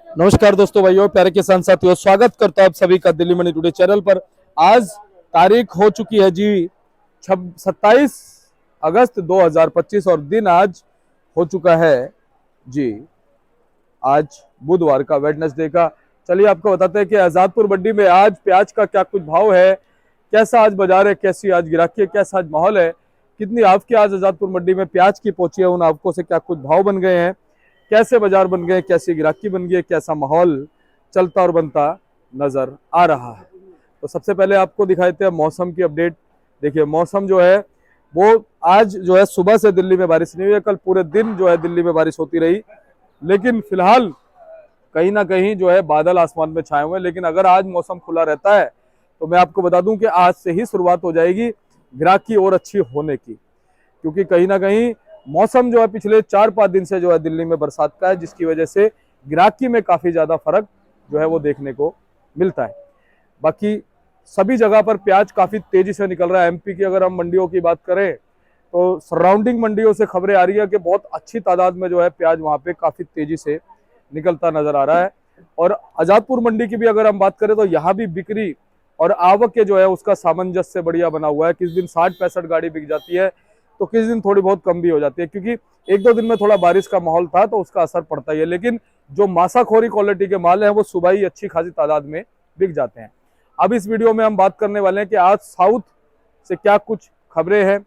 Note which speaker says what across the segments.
Speaker 1: नमस्कार दोस्तों, भाइयों, प्यारे किसान साथियों, स्वागत करता हूं आप सभी का दिल्ली मनी टुडे चैनल पर। आज तारीख हो चुकी है जी 27 अगस्त 2025 और दिन आज हो चुका है जी आज बुधवार का, वेडनेसडे का। चलिए आपको बताते हैं कि आजादपुर मंडी में आज प्याज का क्या कुछ भाव है, कैसा आज बाजार है, कैसी आज गिराकी है, कैसा आज माहौल है, कितनी आवक आज आजादपुर मंडी में प्याज की पहुंची है, उन आवकों से क्या कुछ भाव बन गए हैं, कैसे बाजार बन गए, कैसी गिराकी बन गई है, कैसा माहौल चलता और बनता नजर आ रहा है। तो सबसे पहले आपको दिखाते हैं मौसम की अपडेट। देखिए मौसम जो है वो आज जो है सुबह से दिल्ली में बारिश नहीं हुई है, कल पूरे दिन जो है दिल्ली में बारिश होती रही, लेकिन फिलहाल कहीं ना कहीं जो है बादल आसमान में छाए हुए हैं। लेकिन अगर आज मौसम खुला रहता है तो मैं आपको बता दूं कि आज से ही शुरुआत हो जाएगी गिराकी और अच्छी होने की, क्योंकि कहीं ना कहीं मौसम जो है पिछले 4-5 दिन से जो है दिल्ली में बरसात का है, जिसकी वजह से गिराकी में काफी ज्यादा फर्क जो है वो देखने को मिलता है। बाकी सभी जगह पर प्याज काफी तेजी से निकल रहा है। एमपी की अगर हम मंडियों की बात करें तो सराउंडिंग मंडियों से खबरें आ रही है कि बहुत अच्छी तादाद में जो है प्याज वहां पे काफी तेजी से निकलता नजर आ रहा है। और आजादपुर मंडी की भी अगर हम बात करें तो यहाँ भी बिक्री और आवक के जो है उसका सामंजस्य बढ़िया बना हुआ है। किस दिन 60-65 गाड़ी बिक जाती है तो किस दिन थोड़ी बहुत कम भी हो जाती है, क्योंकि 1-2 दिन में थोड़ा बारिश का माहौल था तो उसका असर पड़ता ही है। लेकिन जो मासाखोरी क्वालिटी के माल हैं वो सुबह ही अच्छी खासी तादाद में बिक जाते हैं। अब इस वीडियो में हम बात करने वाले हैं कि आज साउथ से क्या कुछ खबरें हैं।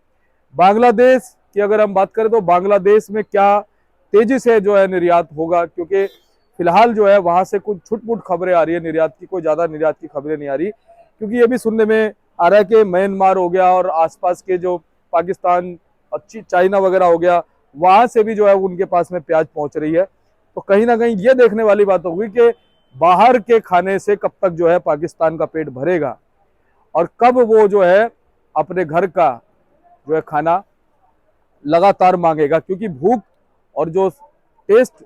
Speaker 1: बांग्लादेश की अगर हम बात करें तो बांग्लादेश में क्या तेजी से जो है निर्यात होगा, क्योंकि फिलहाल जो है वहां से कुछ छुटपुट खबरें आ रही है निर्यात की, कोई ज्यादा निर्यात की खबरें नहीं आ रही, क्योंकि ये भी सुनने में आ रहा है कि म्यांमार हो गया और आसपास के जो पाकिस्तान, चाइना वगैरह हो गया, वहां से भी जो है उनके पास में प्याज पहुंच रही है। तो कहीं ना कहीं ये देखने वाली बात होगी कि बाहर के खाने से कब तक जो है पाकिस्तान का पेट भरेगा और कब वो जो है अपने घर का जो है खाना लगातार मांगेगा, क्योंकि भूख और जो टेस्ट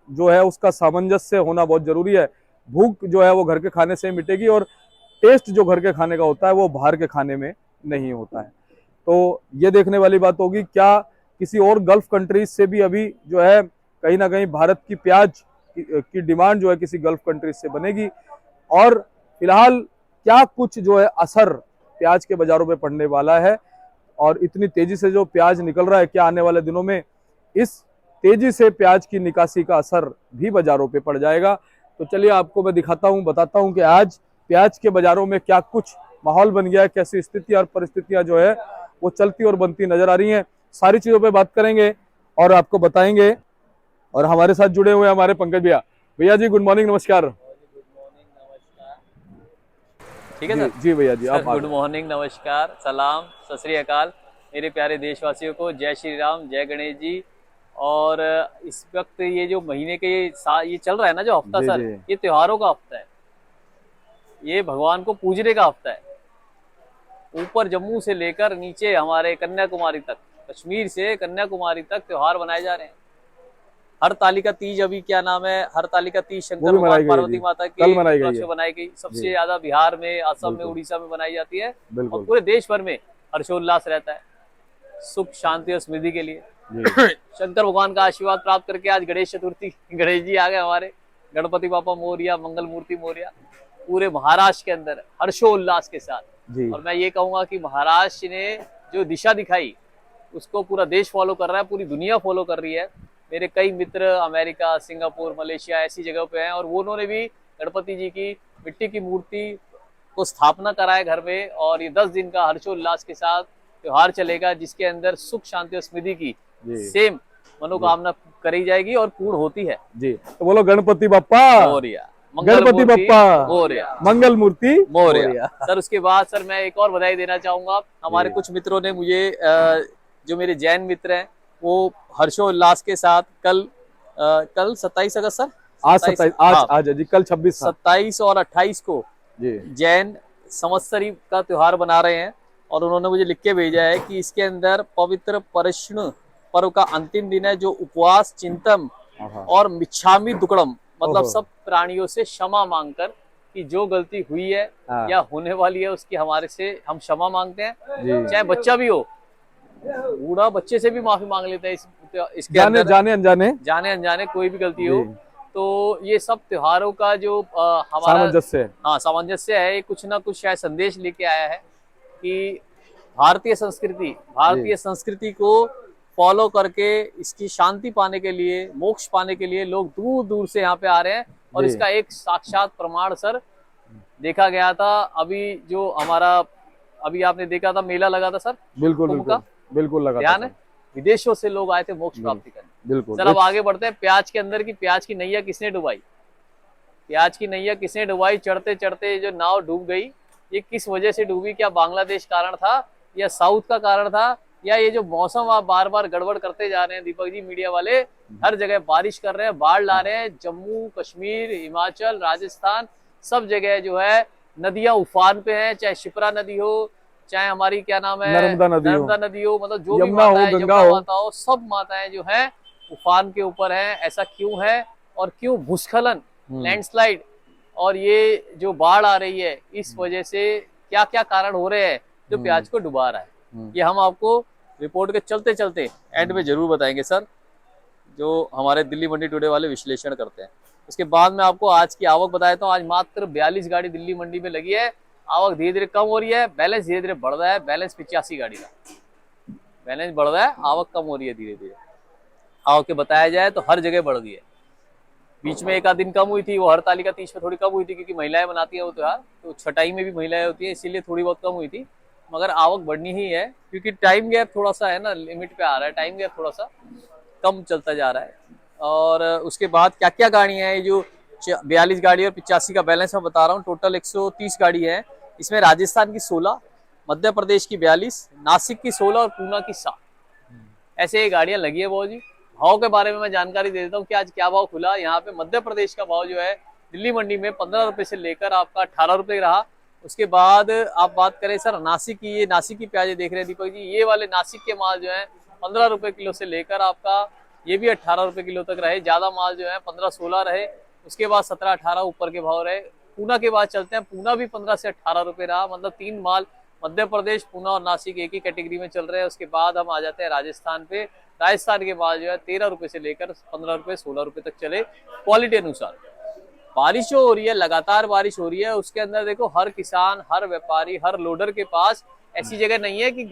Speaker 1: जो है उसका सामंजस्य होना बहुत जरूरी है। भूख जो है वो घर के खाने से मिटेगी और टेस्ट जो घर के खाने का होता है वो बाहर के खाने में नहीं होता है। तो ये देखने वाली बात होगी क्या किसी और गल्फ कंट्रीज से भी अभी जो है कहीं ना कहीं भारत की प्याज की डिमांड जो है किसी गल्फ कंट्रीज से बनेगी, और फिलहाल क्या कुछ जो है असर प्याज के बाजारों में पड़ने वाला है, और इतनी तेजी से जो प्याज निकल रहा है क्या आने वाले दिनों में इस तेजी से प्याज की निकासी का असर भी बाजारों पे पड़ जाएगा। तो चलिए आपको मैं दिखाता हूं, बताता हूं कि आज प्याज के बाजारों में क्या कुछ माहौल बन गया है, कैसी स्थिति और परिस्थितियां जो है वो चलती और बनती नजर आ रही हैं। सारी चीजों पे बात करेंगे और आपको बताएंगे। और हमारे साथ जुड़े हुए हमारे पंकज भैया। भैया जी गुड मॉर्निंग, नमस्कार।
Speaker 2: ठीक है सर।
Speaker 1: जी भैया जी, आप
Speaker 2: गुड मॉर्निंग, नमस्कार, सलाम, सत श्री अकाल मेरे प्यारे देशवासियों को। जय श्री राम, जय गणेश जी। और इस वक्त ये जो महीने के ये चल रहा है ना जो हफ्ता सर, ये त्योहारों का हफ्ता है, ये भगवान को पूजने का हफ्ता है। ऊपर जम्मू से लेकर नीचे हमारे कन्याकुमारी तक, कश्मीर से कन्याकुमारी तक त्योहार मनाए जा रहे हैं। हरतालिका तीज, अभी क्या नाम है, हरतालिका तीज शंकर भगवान पार्वती माता की बनाई गई। सबसे ज्यादा बिहार में, असम में, उड़ीसा में बनाई जाती है और पूरे देश भर में हर्षोल्लास रहता है सुख शांति और समृद्धि के लिए। शंकर भगवान का आशीर्वाद प्राप्त करके आज गणेश चतुर्थी, गणेश जी आ गए हमारे, गणपति बापा मोरिया, मंगल मूर्ति मोरिया। पूरे महाराष्ट्र के अंदर हर्षोल्लास के साथ, और मैं ये कहूंगा कि महाराष्ट्र ने जो दिशा दिखाई उसको पूरा देश फॉलो कर रहा है, पूरी दुनिया फॉलो कर रही है। मेरे कई मित्र अमेरिका, सिंगापुर, मलेशिया ऐसी जगह पे हैं, और वो उन्होंने भी गणपति जी की मिट्टी की मूर्ति को स्थापना करा है घर में, और ये 10 दिन का हर्षोल्लास के साथ त्योहार चलेगा, जिसके अंदर सुख शांति और समृद्धि की सेम मनोकामना करी जाएगी और पूर्ण होती है जी।
Speaker 1: तो बोलो गणपति बप्पा मोरिया, गणपति बप्पा
Speaker 2: मोरिया,
Speaker 1: मंगल मूर्ति
Speaker 2: मोरिया। सर उसके बाद सर मैं एक और बधाई देना चाहूंगा। हमारे कुछ मित्रों ने मुझे, जो मेरे जैन मित्र हैं, वो हर्षोल्लास के साथ कल 27 अगस्त सर,
Speaker 1: आज जी, कल
Speaker 2: 27 और 28 को जैन संवत्सरी का त्योहार बना रहे हैं, और उन्होंने मुझे लिख के भेजा है कि इसके अंदर पवित्र पर्युषण पर्व का अंतिम दिन है, जो उपवास, चिंतन और मिच्छामी दुक्कड़म, मतलब सब प्राणियों से क्षमा मांगकर कि जो गलती हुई है या होने वाली है उसकी हमारे से हम क्षमा मांगते हैं। चाहे बच्चा भी हो, बूढ़ा बच्चे से भी माफी मांग लेता है इसके
Speaker 1: जाने अनजाने
Speaker 2: कोई भी गलती हो, तो ये सब त्योहारों का जो हमारा
Speaker 1: सामंजस्य है।
Speaker 2: हाँ सामंजस्य है, ये कुछ ना कुछ शायद संदेश लेके आया है कि भारतीय संस्कृति को फॉलो करके इसकी शांति पाने के लिए, मोक्ष पाने के लिए लोग दूर दूर से यहाँ पे आ रहे हैं। और
Speaker 1: जी।
Speaker 2: इसका एक साक्षात प्रमाण सर देखा गया था अभी जो हमारा, अभी आपने देखा था मेला लगा था सर
Speaker 1: बिल्कुल
Speaker 2: कुंभ
Speaker 1: बिल्कुल
Speaker 2: का,
Speaker 1: बिल्कुल लगा
Speaker 2: ध्यान
Speaker 1: था
Speaker 2: है, विदेशों से लोग आए थे मोक्ष प्राप्ति करने।
Speaker 1: बिल्कुल।
Speaker 2: सर अब आगे बढ़ते हैं, प्याज के अंदर की प्याज की नैया किसने डुबाई, प्याज की नैया किसने डुबाई, चढ़ते चढ़ते जो नाव डूब गई, ये किस वजह से डूबी, क्या बांग्लादेश कारण था या साउथ का कारण था, या ये जो मौसम आप बार बार गड़बड़ करते जा रहे हैं दीपक जी, मीडिया वाले हर जगह बारिश कर रहे हैं, बाढ़ ला रहे हैं, जम्मू कश्मीर हिमाचल राजस्थान सब जगह जो है नदियां उफान पे हैं, चाहे शिप्रा नदी हो, चाहे हमारी क्या नाम है
Speaker 1: नर्मदा
Speaker 2: नदी हो, मतलब जो भी
Speaker 1: यमुना हो,
Speaker 2: माताएं,
Speaker 1: गंगा
Speaker 2: यमुना
Speaker 1: हो।
Speaker 2: माता हो, सब माताएं जो है उफान के ऊपर हैं। ऐसा क्यों है और क्यों भूस्खलन, लैंडस्लाइड और ये जो बाढ़ आ रही है, इस वजह से क्या क्या कारण हो रहे हैं जो प्याज को डुबा रहा है, ये हम आपको रिपोर्ट के चलते चलते एंड में जरूर बताएंगे सर, जो हमारे दिल्ली मंडी टुडे वाले विश्लेषण करते हैं। उसके बाद में आपको आज की आवक बता देता हूँ। आज मात्र 42 गाड़ी दिल्ली मंडी में लगी है, आवक धीरे धीरे कम हो रही है, बैलेंस धीरे धीरे बढ़ रहा है, बैलेंस 85 गाड़ी का बैलेंस बढ़ रहा है, आवक कम हो रही है धीरे धीरे। आवक के बताया जाए तो हर जगह बढ़ गई है, बीच में एक आध दिन कम हुई थी, वो हरतालिका तीज पे थोड़ी कम हुई थी क्योंकि महिलाएं बनाती है वो त्योहार, तो छटाई में भी महिलाएं होती है इसीलिए थोड़ी बहुत कम हुई थी, मगर आवक बढ़नी ही है क्योंकि टाइम गैप थोड़ा सा है ना, लिमिट पे आ रहा है, टाइम गैप थोड़ा सा कम चलता जा रहा है। और उसके बाद क्या क्या गाड़ियां हैं, जो 42 गाड़ी और 85 का बैलेंस मैं बता रहा हूँ, टोटल 130 गाड़ी है। इसमें राजस्थान की 16, मध्य प्रदेश की 42, नासिक की 16 और पूना की 7, ऐसे ये गाड़ियां लगी है। बहुत जी भाव के बारे में मैं जानकारी दे देता हूँ कि आज क्या भाव खुला। यहाँ पे मध्य प्रदेश का भाव जो है दिल्ली मंडी में 15 रुपए से लेकर आपका 18 रुपए रहा। उसके बाद आप बात करें सर नासिक की, ये नासिक की प्याजे देख रहे हैं दीपक जी, ये वाले नासिक के माल जो है 15 रुपए किलो से लेकर आपका ये भी 18 रुपए किलो तक रहे, ज्यादा माल जो है 15-16 रहे, उसके बाद 17-18 ऊपर के भाव रहे। पूना के बाद चलते हैं, पूना भी 15 से 18 रुपए रहा, मतलब 3 माल मध्य प्रदेश, पूना और नासिक एक ही कैटेगरी में चल रहे हैं। उसके बाद हम आ जाते हैं राजस्थान पे, राजस्थान के माल जो है 13 रुपए से लेकर 15 रुपए 16 रुपए तक चले क्वालिटी अनुसार। बारिश जो हो रही है, लगातार बारिश हो रही है, उसके अंदर देखो हर किसान, हर व्यापारी, हर लोडर के पास ऐसी जगह नहीं है कि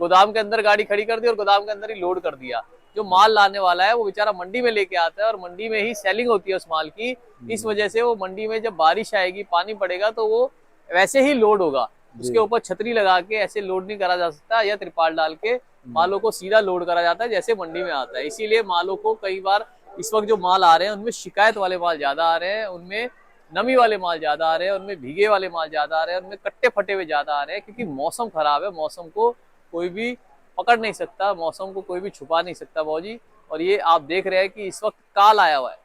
Speaker 2: गोदाम के अंदर गाड़ी खड़ी कर दी और गोदाम के अंदर ही लोड कर दिया। जो माल लाने वाला है वो बेचारा मंडी में लेके आता है और मंडी में ही सेलिंग होती है उस माल की। इस वजह से वो मंडी में जब बारिश आएगी, पानी पड़ेगा, तो वो वैसे ही लोड होगा, उसके ऊपर छतरी लगा के ऐसे लोड नहीं करा जा सकता, या त्रिपाल डाल के मालों को सीधा लोड करा जाता है जैसे मंडी में आता है। इसीलिए मालों को कई बार इस वक्त जो माल आ रहे हैं उनमें शिकायत वाले माल ज्यादा आ रहे हैं, उनमें नमी वाले माल ज्यादा आ रहे हैं, उनमें भीगे वाले माल ज्यादा आ रहे हैं, उनमें कट्टे फटे हुए ज्यादा आ रहे हैं, क्योंकि मौसम खराब है, मौसम को कोई भी पकड़ नहीं सकता, मौसम को कोई भी छुपा नहीं सकता बाबूजी। और ये आप देख रहे हैं कि इस वक्त काल आया हुआ है।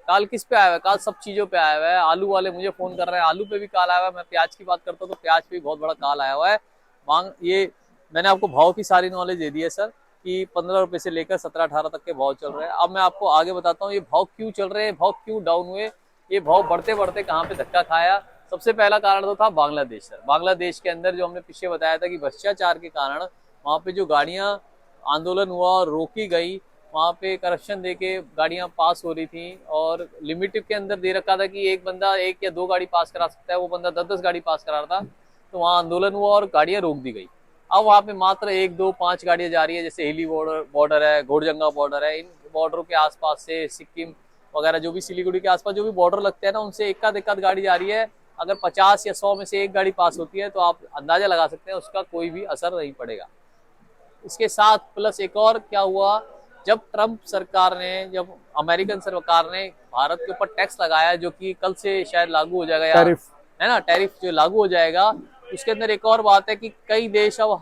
Speaker 2: काल किस पे आया हुआ है? काल सब चीजों पे आया हुआ है। आलू वाले मुझे फोन कर रहे हैं, आलू पे भी काल आया हुआ है। मैं प्याज की बात करता हूँ तो प्याज पे भी बहुत बड़ा काल आया हुआ है। मांग ये मैंने आपको भाव की सारी नॉलेज दे दी है सर, कि 15 रुपए से लेकर 17-18 तक के भाव चल रहे हैं। अब मैं आपको आगे बताता हूँ ये भाव क्यों चल रहे हैं, भाव क्यों डाउन हुए, ये भाव बढ़ते बढ़ते कहाँ पे धक्का खाया। सबसे पहला कारण तो था बांग्लादेश सर। बांग्लादेश के अंदर जो हमने पीछे बताया था कि भ्रष्टाचार के कारण वहाँ पे जो गाड़ियाँ आंदोलन हुआ और रोकी गई, वहाँ पे करप्शन देके गाड़ियाँ पास हो रही थी और लिमिट के अंदर दे रखा था कि एक बंदा 1 या 2 गाड़ी पास करा सकता है, वो बंदा 10-10 गाड़ी पास करा रहा था। तो वहाँ आंदोलन हुआ और गाड़ियाँ रोक दी गई। अब वहाँ पे मात्र 1-2-5 गाड़ियाँ जा रही है, जैसे हिली बॉर्डर है, घोड़जंगा बॉर्डर है, इन बॉर्डरों के आसपास से सिक्किम वगैरह जो भी सिलीगुड़ी के आसपास जो भी बॉर्डर लगते हैं ना, उनसे एक गाड़ी जा रही है। अगर 50 या 100 में से एक गाड़ी पास होती है तो आप अंदाजा लगा सकते हैं उसका कोई भी असर नहीं पड़ेगा। इसके साथ प्लस एक और क्या हुआ, जब ट्रंप सरकार ने, जब अमेरिकन सरकार ने भारत के ऊपर टैक्स लगाया, जो कि कल से शायद लागू हो जाएगा,
Speaker 1: टैरिफ
Speaker 2: है ना, टैरिफ जो लागू हो जाएगा, उसके अंदर एक और बात है कि कई देश अब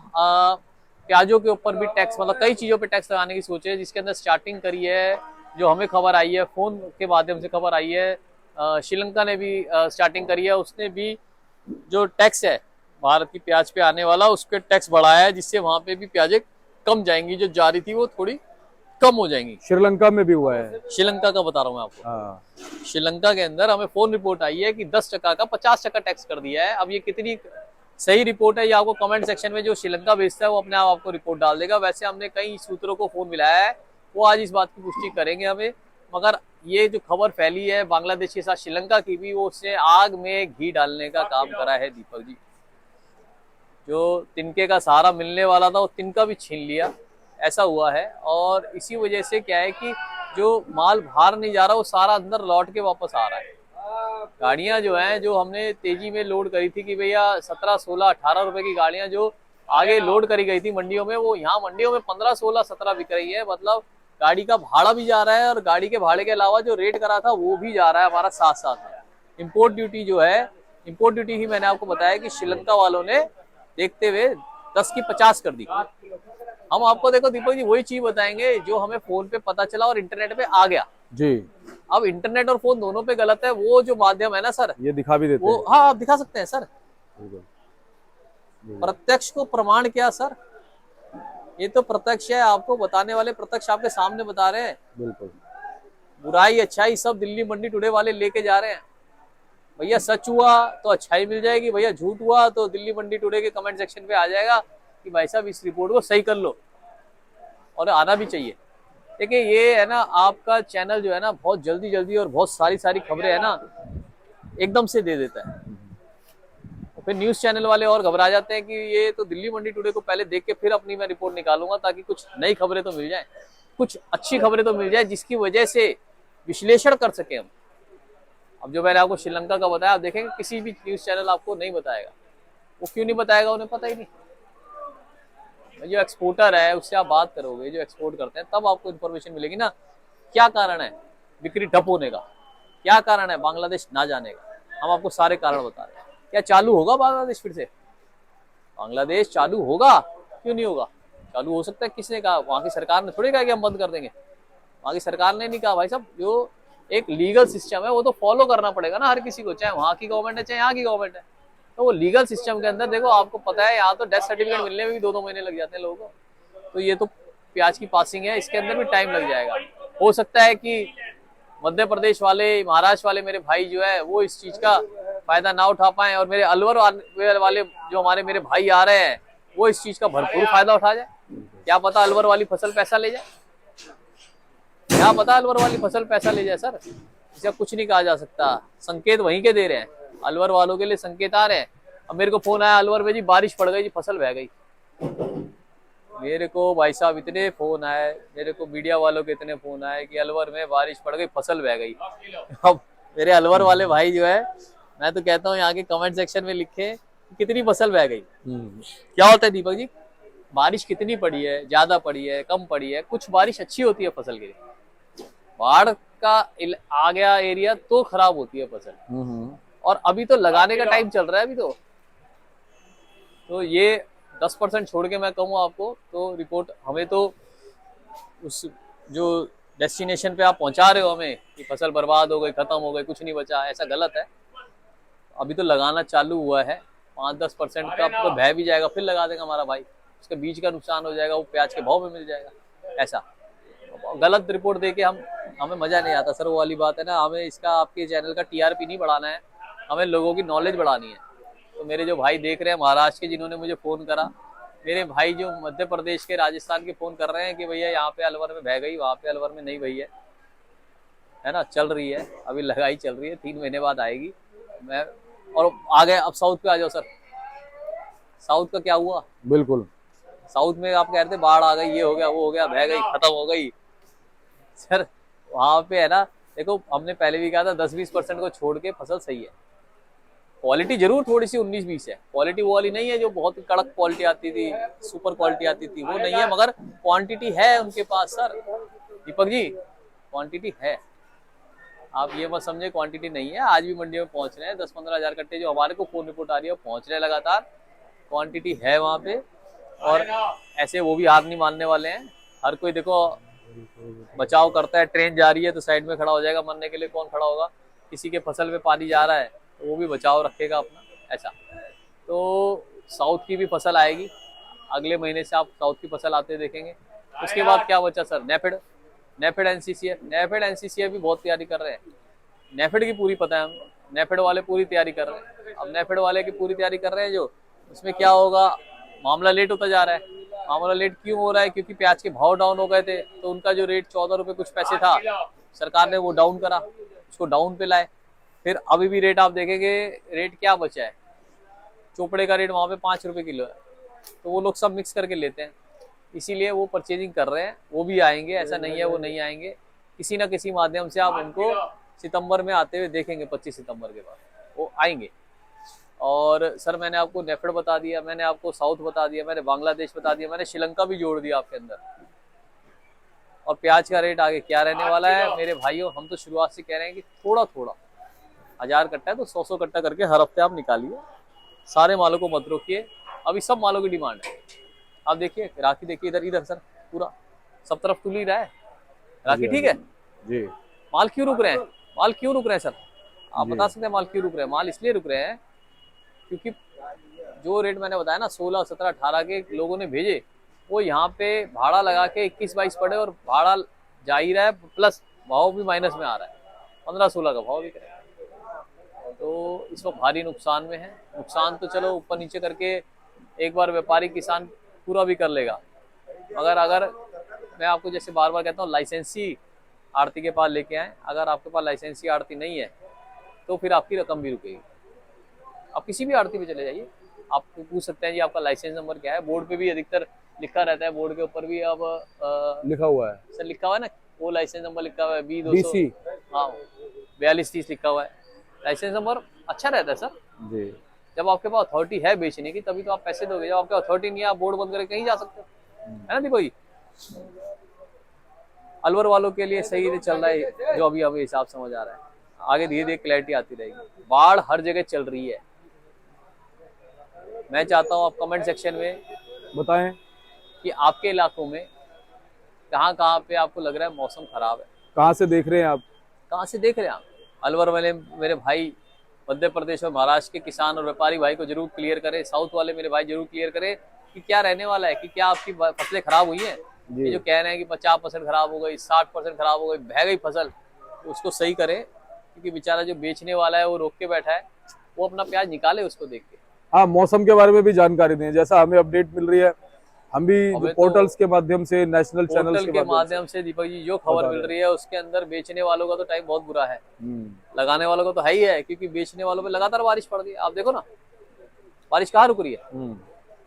Speaker 2: प्याजों के ऊपर भी टैक्स, मतलब कई चीजों पे टैक्स लगाने की सोचे, जिसके अंदर स्टार्टिंग करी है, जो हमें खबर आई है, फोन के माध्यम से खबर आई है, श्रीलंका ने भी स्टार्टिंग करी है, उसने भी जो टैक्स है भारत की प्याज पे आने वाला, उसके टैक्स बढ़ाया है, जिससे वहां पे भी प्याजें कम जाएंगी, जो जा रही थी वो थोड़ी कम हो जाएंगी।
Speaker 1: श्रीलंका में भी हुआ है,
Speaker 2: श्रीलंका का बता रहा हूँ मैं आपको।
Speaker 1: हाँ।
Speaker 2: श्रीलंका के अंदर हमें फोन रिपोर्ट आई है कि 10% का 50% टैक्स कर दिया है। अब ये कितनी सही रिपोर्ट है ये आपको कमेंट सेक्शन में जो श्रीलंका भेजता है वो अपने आप आपको रिपोर्ट डाल देगा। वैसे हमने कई सूत्रों को फोन मिलाया है, वो आज इस बात की पुष्टि करेंगे हमें। मगर ये जो खबर फैली है बांग्लादेश के साथ श्रीलंका की भी, वो उसने आग में घी डालने का काम करा है दीपक जी। जो तिनके का सहारा मिलने वाला था वो तिनका भी छीन लिया, ऐसा हुआ है। और इसी वजह से क्या है कि जो माल बाहर नहीं जा रहा वो सारा अंदर लौट के वापस आ रहा है। गाड़ियां जो हैं, जो हमने तेजी में लोड करी थी कि भैया 17, 16, 18 रुपए की गाड़ियां जो आगे लोड करी गई थी मंडियों में, वो यहाँ मंडियों में 15, 16, 17 बिक रही है। मतलब गाड़ी का भाड़ा भी जा रहा है और गाड़ी के भाड़े के अलावा जो रेट करा था वो भी जा रहा है हमारा साथ साथ में। इम्पोर्ट ड्यूटी जो है, इम्पोर्ट ड्यूटी ही मैंने आपको बताया कि श्रीलंका वालों ने देखते हुए 10 की 50 कर दी। हम आपको देखो दीपक जी वही चीज बताएंगे जो हमें फोन पे पता चला और इंटरनेट पे आ गया
Speaker 1: जी।
Speaker 2: अब इंटरनेट और फोन दोनों पे गलत है, वो जो माध्यम है ना सर,
Speaker 1: ये दिखा भी देते
Speaker 2: वो
Speaker 1: हैं।
Speaker 2: हाँ आप दिखा सकते हैं सर। प्रत्यक्ष को प्रमाण क्या सर, ये तो प्रत्यक्ष है, आपको बताने वाले प्रत्यक्ष आपके सामने बता रहे हैं।
Speaker 1: बिल्कुल।
Speaker 2: बुराई अच्छाई सब दिल्ली मंडी टुडे वाले लेके जा रहे हैं। भैया सच हुआ तो अच्छाई मिल जाएगी, भैया झूठ हुआ तो दिल्ली मंडी टुडे के कमेंट सेक्शन पे आ जाएगा कि भाई साहब इस रिपोर्ट को सही कर लो, और आना भी चाहिए। देखिए ये है ना, आपका चैनल जो है ना बहुत जल्दी जल्दी और बहुत सारी खबरें है ना एकदम से दे देता है। फिर न्यूज चैनल वाले और घबरा जाते हैं कि ये तो दिल्ली मंडी टुडे को पहले देख के फिर अपनी मैं रिपोर्ट निकालूंगा, ताकि कुछ नई खबरें तो मिल जाए, कुछ अच्छी खबरें तो मिल जाए जिसकी वजह से विश्लेषण कर सके हम। अब जो मैंने आपको श्रीलंका का बताया, आप देखेंगे किसी भी न्यूज चैनल आपको नहीं बताएगा। वो क्यों नहीं बताएगा, उन्हें पता ही नहीं। जो एक्सपोर्टर है उससे आप बात करोगे, जो एक्सपोर्ट करते हैं, तब आपको इन्फॉर्मेशन मिलेगी ना क्या कारण है बिक्री ठप होने का, क्या कारण है बांग्लादेश ना जाने का। हम आपको सारे कारण बता रहे हैं। क्या चालू होगा बांग्लादेश फिर से? बांग्लादेश चालू होगा, क्यों नहीं होगा? चालू हो सकता है। किसने कहा? वहां की सरकार ने थोड़ी कहा कि हम बंद कर देंगे। वहां की सरकार ने नहीं कहा। भाई साहब जो एक लीगल सिस्टम है वो तो फॉलो करना पड़ेगा ना हर किसी को, चाहे वहां की गवर्नमेंट है चाहे यहाँ की गवर्नमेंट है। तो वो लीगल सिस्टम के अंदर देखो, आपको पता है यहाँ तो डेथ सर्टिफिकेट मिलने में भी 2-2 महीने लग जाते हैं लोगों को। तो ये तो प्याज की पासिंग है, इसके अंदर भी टाइम लग जाएगा। हो सकता है कि मध्य प्रदेश वाले, महाराष्ट्र वाले मेरे भाई जो है वो इस चीज का फायदा ना उठा पाए, और मेरे अलवर वाले जो हमारे मेरे भाई आ रहे हैं वो इस चीज का भरपूर फायदा उठा जाए। क्या पता अलवर वाली फसल पैसा ले जाए, क्या पता अलवर वाली फसल पैसा ले जाए सर। इसका कुछ नहीं कहा जा सकता। संकेत वहीं के दे रहे हैं, अलवर वालों के लिए संकेत आ रहे हैं। अब मेरे को फोन आया अलवर में जी बारिश पड़ गई जी, फसल बह गई। मेरे को भाई साहब इतने फोन आए, मेरे को मीडिया वालों के इतने फोन आए कि अलवर में बारिश पड़ गई, फसल बह गई। अब मेरे अलवर वाले भाई जो है, मैं तो कहता हूँ यहाँ के कमेंट सेक्शन में लिखे कितनी फसल बह गई। क्या होता है दीपक जी, बारिश कितनी पड़ी है, ज्यादा पड़ी है, कम पड़ी है, कुछ बारिश अच्छी होती है फसल के लिए। बाढ़ का आ गया एरिया तो खराब होती है फसल। और अभी तो लगाने का टाइम चल रहा है अभी तो ये 10% छोड़ के मैं कहूँ आपको तो रिपोर्ट हमें तो उस जो डेस्टिनेशन पे आप पहुंचा रहे हो हमें कि फसल बर्बाद हो गई, खत्म हो गई, कुछ नहीं बचा, ऐसा गलत है। अभी तो लगाना चालू हुआ है, 5-10% का तो बह भी जाएगा, फिर लगा देगा हमारा भाई, उसके बीज का नुकसान हो जाएगा, वो प्याज के भाव में मिल जाएगा। ऐसा गलत रिपोर्ट दे के हमें मजा नहीं आता सर। वो वाली बात है ना, हमें इसका आपके चैनल का टीआरपी नहीं बढ़ाना है, हमें लोगों की नॉलेज बढ़ानी है। तो मेरे जो भाई देख रहे हैं महाराष्ट्र के, जिन्होंने मुझे फोन करा, मेरे भाई जो मध्य प्रदेश के, राजस्थान के फोन कर रहे हैं कि भैया यहाँ पे अलवर में बह गई, वहाँ पे अलवर में नहीं बही है ना, चल रही है, अभी लगाई चल रही है, 3 महीने बाद आएगी। मैं और आ गए। अब साउथ पे आ जाओ सर, साउथ का क्या हुआ?
Speaker 1: बिल्कुल
Speaker 2: साउथ में आप कह रहे थे बाढ़ आ गई, ये हो गया, वो हो गया, बह गई, खत्म हो गई। सर वहां पे है ना, देखो हमने पहले भी कहा था 10-20% को छोड़ के फसल सही है। क्वालिटी जरूर थोड़ी सी 19-20 है, क्वालिटी वो वाली नहीं है जो बहुत कड़क क्वालिटी आती थी, सुपर क्वालिटी आती थी, वो नहीं है, मगर क्वांटिटी है उनके पास सर। दीपक जी क्वांटिटी है, आप ये मत समझे क्वांटिटी नहीं है। आज भी मंडी में पहुंच रहे हैं 10-15 हजार कट्टे, जो हमारे को फोन रिपोर्ट आ रही है, पहुंच रहे हैं लगातार, क्वांटिटी है वहां पे। और ऐसे वो भी हार नहीं मानने वाले हैं। हर कोई देखो बचाव करता है, ट्रेन जा रही है तो साइड में खड़ा हो जाएगा, मरने के लिए कौन खड़ा होगा? किसी के फसल में पानी जा रहा है तो वो भी बचाव रखेगा अपना, ऐसा। तो साउथ की भी फसल आएगी अगले महीने से, आप साउथ की फसल आते देखेंगे। उसके बाद क्या बचा सर? नेफेड एनसीसीएफ भी बहुत तैयारी कर रहे हैं। नेफेड की पूरी पता है हम, नेफेड वाले पूरी तैयारी कर रहे हैं। अब नेफेड वाले की पूरी तैयारी कर रहे हैं, जो उसमें क्या होगा, मामला लेट होता जा रहा है। मामला लेट क्यों हो रहा है? क्योंकि प्याज के भाव डाउन हो गए थे, तो उनका जो रेट 14 रुपए कुछ पैसे था, सरकार ने वो डाउन करा, उसको डाउन पे लाए। फिर अभी भी रेट आप देखेंगे, रेट क्या बचा है, चोपड़े का रेट वहाँ पे 5 रुपए किलो है, तो वो लोग सब मिक्स करके लेते हैं, इसीलिए वो परचेजिंग कर रहे हैं। वो भी आएंगे, ऐसा नहीं है वो नहीं आएंगे, किसी ना किसी माध्यम से आप उनको सितंबर में आते हुए देखेंगे, 25 सितंबर के बाद वो आएंगे। और सर मैंने आपको नेफेड बता दिया, मैंने आपको साउथ बता दिया, मैंने बांग्लादेश बता दिया, मैंने श्रीलंका भी जोड़ दिया आपके अंदर। और प्याज का रेट आगे क्या रहने वाला है मेरे भाइयों, हम तो शुरुआत से कह रहे हैं कि थोड़ा थोड़ा 1000 कट्टा है तो 100 कट्टा करके हर हफ्ते आप निकालिए, सारे मालों को मत रोकिए। अभी सब मालों की डिमांड है, आप देखिए राखी देखिए, इधर इधर सर पूरा सब तरफ तुल ही रहा है राखी, ठीक है
Speaker 1: जी।
Speaker 2: माल क्यों रुक रहे हैं, माल क्यों रुक रहे हैं सर, आप बता सकते हैं माल क्यों रुक रहे हैं? माल इसलिए रुक रहे हैं क्योंकि जो रेट मैंने बताया ना 16, 17, 18 के लोगों ने भेजे, वो यहाँ पे भाड़ा लगा के 21-22 पड़े और भाड़ा जा ही रहा है, प्लस भाव भी माइनस में आ रहा है, 15-16 का भाव भी करेगा, तो इस वक्त भारी नुकसान में है। नुकसान तो चलो ऊपर नीचे करके एक बार व्यापारी किसान पूरा भी कर लेगा, अगर मैं आपको जैसे बार बार कहता हूँ लाइसेंसी आड़ती के पास लेके आए, अगर आपके पास लाइसेंसी आड़ती नहीं है तो फिर आपकी रकम भी रुकेगी। आप किसी भी आड़ती पे चले जाइए, आप पूछ सकते हैं जी आपका लाइसेंस नंबर क्या है, बोर्ड पे भी अधिकतर लिखा रहता है, बोर्ड के ऊपर भी अब
Speaker 1: लिखा हुआ है
Speaker 2: सर, लिखा हुआ है ना, वो लाइसेंस नंबर लिखा हुआ है B200, हाँ 4230 लिखा हुआ है, लाइसेंस नंबर अच्छा रहता है सर
Speaker 1: जी।
Speaker 2: जब आपके पास अथॉरिटी है बेचने की तभी तो आप पैसे दोगे, जब आपके अथॉरिटी नहीं है आप बोर्ड बंद करके कहीं जा सकते हो, है ना दीपक जी? अलवर वालों के लिए सही चल रहा है जो अभी हमें हिसाब समझ आ रहा है, आगे धीरे धीरे क्लैरिटी आती रहेगी। बाढ़ हर जगह चल रही है, मैं चाहता हूँ आप कमेंट सेक्शन में
Speaker 1: बताएं
Speaker 2: कि आपके इलाकों में कहाँ कहाँ पे आपको लग रहा है मौसम खराब है,
Speaker 1: कहाँ से देख रहे हैं आप?
Speaker 2: कहाँ से देख रहे हैं आप? अलवर वाले मेरे भाई, मध्य प्रदेश और महाराष्ट्र के किसान और व्यापारी भाई को जरूर क्लियर करें, साउथ वाले मेरे भाई जरूर क्लियर करें कि क्या रहने वाला है, कि क्या आपकी फसलें खराब हुई हैं, ये जो कह रहे हैं कि 50% खराब हो गई, 60% खराब हो गई, बह गई फसल, तो उसको सही करें, क्योंकि बेचारा जो बेचने वाला है वो रोक के बैठा है, वो अपना प्याज निकाले उसको देख के।
Speaker 1: हाँ, मौसम के बारे में भी जानकारी दें, जैसा हमें अपडेट मिल रही है, हम भी जो पोर्टल्स के माध्यम से, नेशनल चैनल्स
Speaker 2: के माध्यम से दीपक जी जो खबर मिल रही है उसके अंदर बेचने वालों का तो टाइम बहुत बुरा है, लगाने वालों का तो है ही है, क्योंकि बेचने वालों पे लगातार बारिश पड़ रही है, आप देखो ना बारिश कहाँ रुक रही है।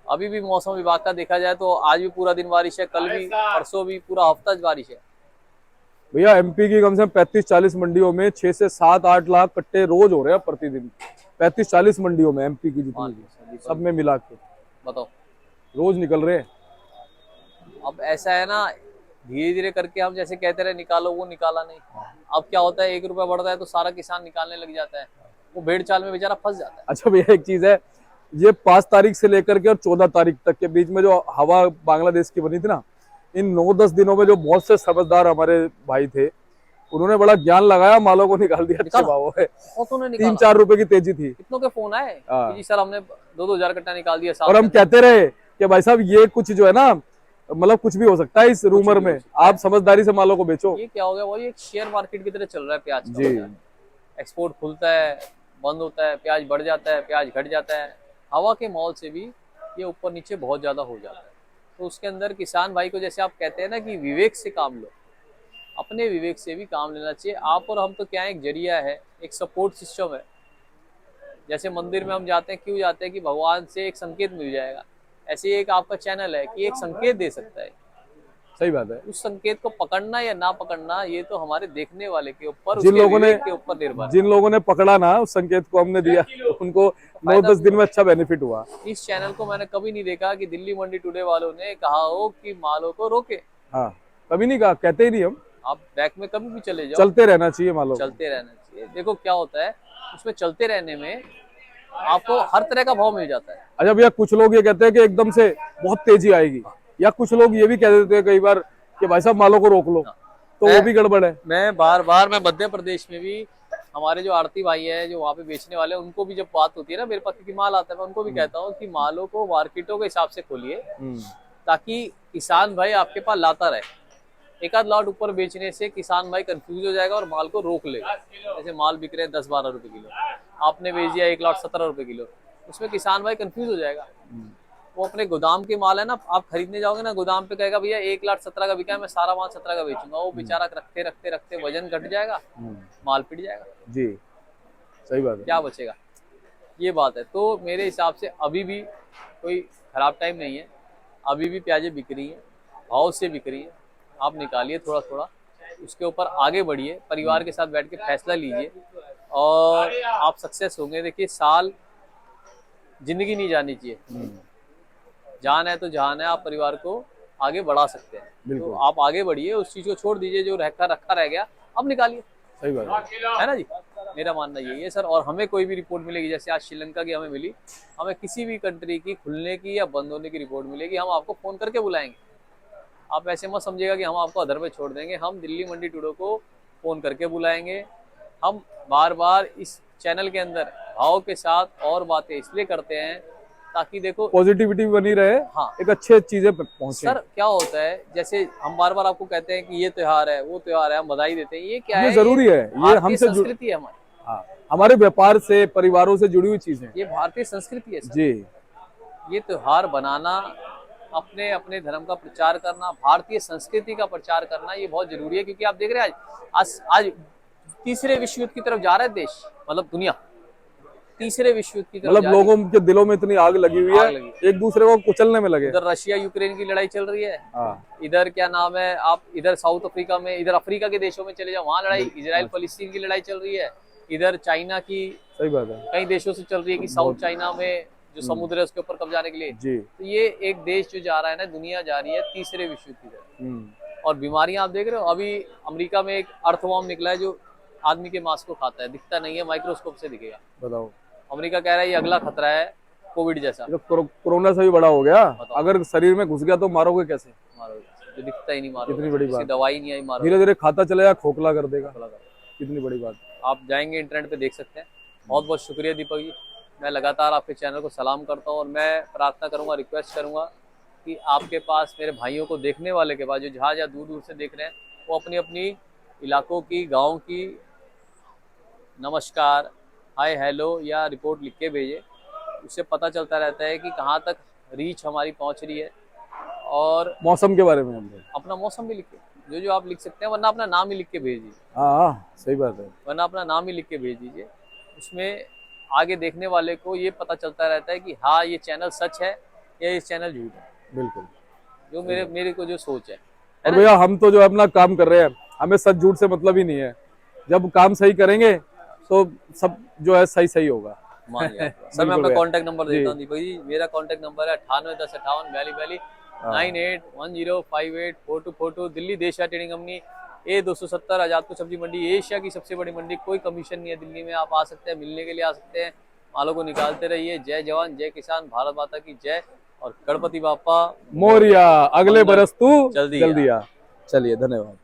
Speaker 2: अभी भी मौसम विभाग का देखा जाए तो आज भी पूरा दिन बारिश है, कल भी, परसों भी, पूरा हफ्ता बारिश है।
Speaker 1: भैया एमपी की कम से कम 35-40 मंडियों में 6 से 7-8 लाख कट्टे रोज हो रहे हैं प्रतिदिन, 35-40 मंडियों में एमपी की जितनी सब में मिला के
Speaker 2: बताओ
Speaker 1: रोज निकल रहे हैं।
Speaker 2: अब ऐसा है ना, धीरे धीरे करके हम जैसे कहते रहे निकालो, वो निकाला नहीं, अब क्या होता है 1 रुपया बढ़ता है तो सारा किसान निकालने लग जाता है, वो भेड़ चाल में बेचारा फंस जाता है।
Speaker 1: अच्छा भैया एक चीज है, ये 5 तारीख से लेकर के और 14 तारीख तक के बीच में जो हवा बांग्लादेश की बनी थी ना, इन 9-10 दिनों में जो बहुत से समझदार हमारे भाई थे, उन्होंने बड़ा ज्ञान लगाया, मालों को निकाल दिया अच्छे भावों में, 3-4 रुपए की तेजी थी।
Speaker 2: कितनों के फोन आए कि जी सर हमने 2-2 हजार कट्टा निकाल दिया,
Speaker 1: और हम कहते रहे कि भाई साहब ये कुछ जो है ना, मतलब कुछ भी हो सकता है इस रूमर में, आप समझदारी से मालों को बेचो।
Speaker 2: ये क्या हो गया, वही एक शेयर मार्केट की तरह चल रहा है प्याज का
Speaker 1: जी।
Speaker 2: एक्सपोर्ट खुलता है, बंद होता है, प्याज बढ़ जाता है, प्याज घट जाता है, हवा के मॉल से भी ये ऊपर नीचे बहुत ज्यादा हो जाता है। तो उसके अंदर किसान भाई को जैसे आप कहते हैं ना कि विवेक से काम लो, अपने विवेक से भी काम लेना चाहिए। आप और हम तो क्या है, एक जरिया है, एक सपोर्ट सिस्टम है। जैसे मंदिर में हम जाते हैं, क्यों जाते हैं कि भगवान से एक संकेत मिल जाएगा, ऐसे एक आपका चैनल है कि एक संकेत दे सकता है।
Speaker 1: सही बात है।
Speaker 2: उस संकेत को पकड़ना या ना पकड़ना ये तो हमारे देखने वाले के ऊपर,
Speaker 1: जिन लोगों ने
Speaker 2: के ऊपर निर्भर,
Speaker 1: जिन लोगों ने पकड़ा ना उस संकेत को हमने दिया, उनको 9-10 दिन में अच्छा बेनिफिट हुआ।
Speaker 2: इस चैनल को मैंने कभी नहीं देखा कि दिल्ली मंडी टुडे वालों ने कहा हो कि मालों को रोके।
Speaker 1: हाँ, कभी नहीं कहा, कहते ही नहीं हम।
Speaker 2: आप बैक में कभी भी चले जाओ,
Speaker 1: चलते रहना चाहिए मालों,
Speaker 2: चलते रहना चाहिए। देखो क्या होता है उसमें चलते रहने में आपको हर तरह का भाव मिल जाता है।
Speaker 1: अच्छा भैया, कुछ लोग ये कहते हैं कि एकदम से बहुत तेजी आएगी, या कुछ लोग ये भी कह देते हैं कई बार कि भाई साहब मालों को रोक लो, तो वो भी गड़बड़ है।
Speaker 2: मैं बार बार मैं मध्य प्रदेश में भी हमारे जो आड़ती भाई है जो वहाँ पे बेचने वाले हैं, उनको भी जब बात होती है ना मेरे पास, क्योंकि माल आता है, मैं उनको भी कहता हूँ कि मालों को मार्केटों के हिसाब से खोलिए, ताकि किसान भाई आपके पास लाता रहे। एक आध लॉट ऊपर बेचने से किसान भाई कंफ्यूज हो जाएगा और माल को रोक लेगा। जैसे माल बिक रहे हैं 10-12 रुपए किलो, आपने बेच दिया 1 लॉट 17 रुपए किलो, उसमें किसान भाई कंफ्यूज हो जाएगा। वो अपने गोदाम के माल है ना, आप खरीदने जाओगे ना गोदाम पे, कहेगा भैया 1,17,000 का बिका है, मैं सारा माल 17 का बेचूंगा। वो बेचारा रखते रखते रखते वजन घट जाएगा, माल पिट जाएगा,
Speaker 1: जी सही बात है।
Speaker 2: क्या बचेगा? ये बात है। तो मेरे हिसाब से अभी भी कोई खराब टाइम नहीं है, अभी भी प्याजें बिक रही है, भाव से बिक रही है। आप निकालिए थोड़ा थोड़ा, उसके ऊपर आगे बढ़िए, परिवार के साथ बैठ के फैसला लीजिए और आप सक्सेस होंगे। देखिए, साल जिंदगी नहीं जानी चाहिए, जान है तो जान है, आप परिवार को आगे बढ़ा सकते हैं। तो आप आगे बढ़िए, उस चीज को छोड़ दीजिए जो रखा रह गया, अब निकालिए।
Speaker 1: सही बात
Speaker 2: है ना जी, मेरा मानना यही है सर। और हमें कोई भी रिपोर्ट मिलेगी, जैसे आज श्रीलंका की हमें मिली, हमें किसी भी कंट्री की खुलने की या बंद होने की रिपोर्ट मिलेगी, हम आपको फोन करके बुलाएंगे। आप ऐसे मत समझिएगा कि हम आपको अधर में छोड़ देंगे। हम दिल्ली मंडी टुडे को फोन करके बुलाएंगे। हम बार बार इस चैनल के अंदर भाव के साथ और बातें इसलिए करते हैं ताकि देखो
Speaker 1: पॉजिटिविटी बनी रहे,
Speaker 2: हाँ,
Speaker 1: एक अच्छे चीजें पहुंचे।
Speaker 2: सर क्या होता है, जैसे हम बार बार आपको कहते हैं कि ये त्योहार है, वो त्योहार है, हम बधाई देते हैं, ये क्या
Speaker 1: ये
Speaker 2: है?
Speaker 1: जरूरी है, ये हमसे
Speaker 2: संस्कृति है हमारी।
Speaker 1: हाँ, हमारे व्यापार से, परिवारों से जुड़ी हुई चीजें,
Speaker 2: ये भारतीय संस्कृति है सर।
Speaker 1: जी।
Speaker 2: ये त्योहार बनाना, अपने अपने धर्म का प्रचार करना, भारतीय संस्कृति का प्रचार करना, ये बहुत जरूरी है। क्योंकि आप देख रहे हैं आज तीसरे विश्व युद्ध की तरफ जा रहा है देश, मतलब दुनिया तीसरे विश्व युद्ध की तरफ,
Speaker 1: मतलब लोगों के दिलों में इतनी आग लगी हुई है, एक दूसरे को कुचलने में लगे।
Speaker 2: इधर रशिया यूक्रेन की लड़ाई चल रही है,
Speaker 1: हाँ।
Speaker 2: इधर क्या नाम है, आप इधर साउथ अफ्रीका में, इधर अफ्रीका के देशों में चले जाओ, वहां लड़ाई, इजराइल फलस्तीन की लड़ाई चल रही है, इधर चाइना की,
Speaker 1: सही बात है,
Speaker 2: कई देशों से चल रही है कि साउथ चाइना में जो समुद्र है उसके ऊपर कब्जा जाने के लिए
Speaker 1: जी।
Speaker 2: तो ये एक देश जो जा रहा है ना, दुनिया जा रही है तीसरे विश्व युद्ध की तरफ। और बीमारियां आप देख रहे हो, अभी अमेरिका में एक अर्थवॉर्म निकला है जो आदमी के मांस को खाता है, दिखता नहीं है, माइक्रोस्कोप से दिखेगा।
Speaker 1: बताओ,
Speaker 2: अमेरिका कह रहा है ये अगला खतरा है, कोविड जैसा।
Speaker 1: कोरोना से भी बड़ा हो गया, अगर शरीर में घुस गया तो मारोगे कैसे?
Speaker 2: मारोगे, जो दिखता ही नहीं मारोगे,
Speaker 1: कितनी बड़ी बात,
Speaker 2: दवाई नहीं आई मारोगे,
Speaker 1: धीरे धीरे खाता चलेगा, खोखला कर देगा, कितनी बड़ी बात।
Speaker 2: आप जाएंगे इंटरनेट पे देख सकते हैं। बहुत बहुत शुक्रिया दीपक जी, मैं लगातार आपके चैनल को सलाम करता हूँ और मैं प्रार्थना करूंगा, रिक्वेस्ट करूंगा कि आपके पास, मेरे भाइयों को देखने वाले के पास, जो जहाँ जहाँ दूर दूर से देख रहे हैं, वो अपनी अपनी इलाकों की, गाँव की नमस्कार, हाय, हेलो या रिपोर्ट लिख के भेजे। उससे पता चलता रहता है कि कहाँ तक रीच हमारी पहुँच रही है। और
Speaker 1: मौसम के बारे में
Speaker 2: अपना मौसम भी लिख के, जो आप लिख सकते हैं, वरना अपना नाम ही लिख के भेज दीजिए।
Speaker 1: हाँ सही बात है, वरना
Speaker 2: अपना नाम ही लिख के भेज दीजिए। उसमें आगे देखने वाले को ये पता चलता रहता है कि हाँ, ये चैनल सच है या ये चैनल झूठ है।
Speaker 1: बिल्कुल,
Speaker 2: जो मेरे को जो सोच है।
Speaker 1: और भैया हम तो जो अपना काम कर रहे हैं, हमें सच झूठ से मतलब ही नहीं है। जब काम सही करेंगे तो सब जो है सही सही होगा।
Speaker 2: मान लिया सर। मैं अपना कांटेक्ट नंबर देता हूँ दीपक जी। मेरा कांटेक्ट नंबर है 981058 9810584242, Delhi Deshiya trading company, A270 Azadpur Sabzi Mandi, Asia की सबसे बड़ी मंडी। कोई कमीशन नहीं है दिल्ली में, आप आ सकते हैं, मिलने के लिए आ सकते हैं, मालों को निकालते रहिए। जय जवान, जय किसान, भारत माता की जय, और गणपति बापा
Speaker 1: मोरिया, अगले बरस तू
Speaker 2: जल्दी आ।
Speaker 1: चलिए, धन्यवाद।